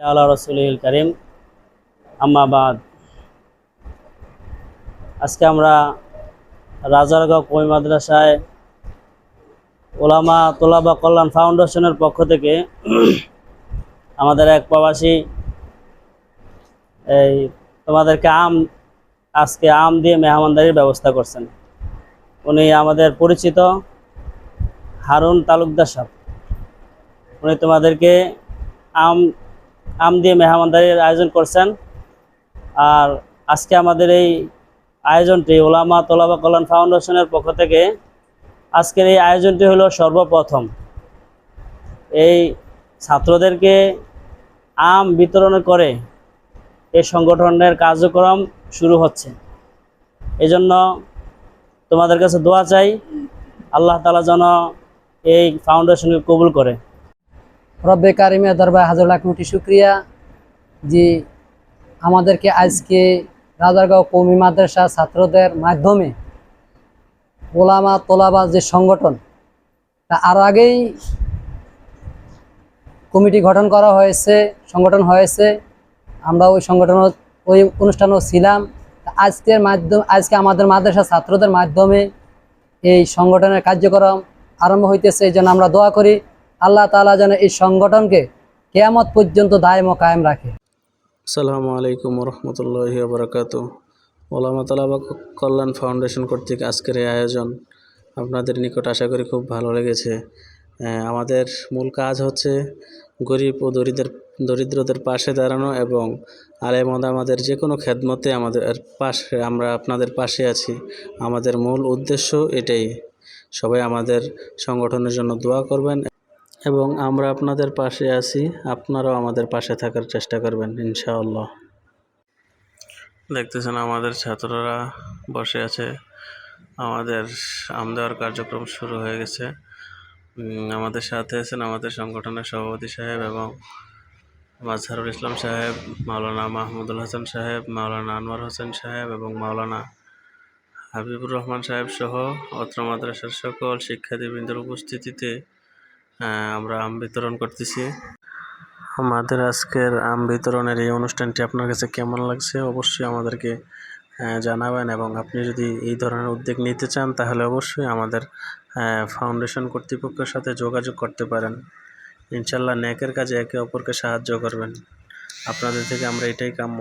আলা রাসূলিল কারীম আম্মা বাদ। আজকে আমরা রাজারগাঁও কওমি মাদ্রাসায় ওলামা তোলাবা কল্যাণ ফাউন্ডেশনের পক্ষ থেকে আমাদের এক প্রবাসী এই তোমাদেরকে আজকে আম দিয়ে মেহমানদারির ব্যবস্থা করছেন। উনি আমাদের পরিচিত হারুন তালুকদার সাহেব। উনি তোমাদেরকে আম দিয়ে মেহমানদারির আয়োজন করছেন। আর আজকে আমাদের এই আয়োজনটি ওলামা তোলাবা কল্যাণ ফাউন্ডেশনের পক্ষ থেকে আজকের এই আয়োজনটি হলো সর্বপ্রথম এই ছাত্রদেরকে আম বিতরণ করে এই সংগঠনের কার্যক্রম শুরু হচ্ছে। এজন্য তোমাদের কাছে দোয়া চাই, আল্লাহ তাআলা যেন এই ফাউন্ডেশনকে কবুল করে। রব্বে কারিমের দরবারে হাজার লাখ কোটি শুকরিয়া যে আমাদেরকে আজকে রাজারগাঁও কওমি মাদ্রাসা ছাত্রদের মাধ্যমে ওলামা তোলাবা যে সংগঠন, তা আর আগেই কমিটি গঠন করা হয়েছে, সংগঠন হয়েছে। আমরা ওই ওই অনুষ্ঠানেও ছিলাম। আজকে আমাদের মাদ্রাসা ছাত্রদের মাধ্যমে এই সংগঠনের কার্যক্রম আরম্ভ হইতেছে। এই জন্য আমরা দোয়া করি আল্লাহ তাআলা যেন এই সংগঠনকে কিয়ামত পর্যন্ত দায়েম ও কায়েম রাখে। আসসালামু আলাইকুম রহমতুল্লাহি ওয়া বারাকাতুহু। ওলামা তোলাবা কল্যাণ ফাউন্ডেশন কর্তৃক আজকের এই আয়োজন আপনাদের নিকট আশা করি খুব ভালো লেগেছে। আমাদের মূল কাজ হচ্ছে গরিব ও দরিদ্রদের পাশে দাঁড়ানো এবং আলেম ওলামাদের যে কোনো খেদমতে আমরা আপনাদের পাশে আছি। আমাদের মূল উদ্দেশ্য এটাই। সবাই আমাদের সংগঠনের জন্য দোয়া করবেন এবং আমরা আপনাদের পাশে আছি, আপনারাও আমাদের পাশে থাকার চেষ্টা করবেন ইনশাআল্লাহ। দেখতেছেন আমাদের ছাত্ররা বসে আছে, আমাদের আম দেওয়ার কার্যক্রম শুরু হয়ে গেছে। আমাদের সাথে আছেন আমাদের সংগঠনের সভাপতি সাহেব এবং মাজহারুল ইসলাম সাহেব, মাওলানা মাহমুদুল হাসান সাহেব, মাওলানা আনোয়ার হোসেন সাহেব এবং মাওলানা হাবিবুর রহমান সাহেব সহ অত্র মাদ্রাসার সকল শিক্ষার্থীবৃন্দের উপস্থিতিতে আমরা আম বিতরণ করতেছি। আমাদের আজকের আম বিতরণের এই অনুষ্ঠানটি আপনার কাছে কেমন লাগছে অবশ্যই আমাদেরকে জানাবেন এবং আপনি যদি এই ধরনের উদ্যোগ নিতে চান তাহলে অবশ্যই আমাদের ফাউন্ডেশন কর্তৃপক্ষের সাথে যোগাযোগ করতে পারেন। ইনশাআল্লাহ নেকের কাজে একে অপরকে সাহায্য করবেন, আপনাদের থেকে আমরা এটাই কাম্য।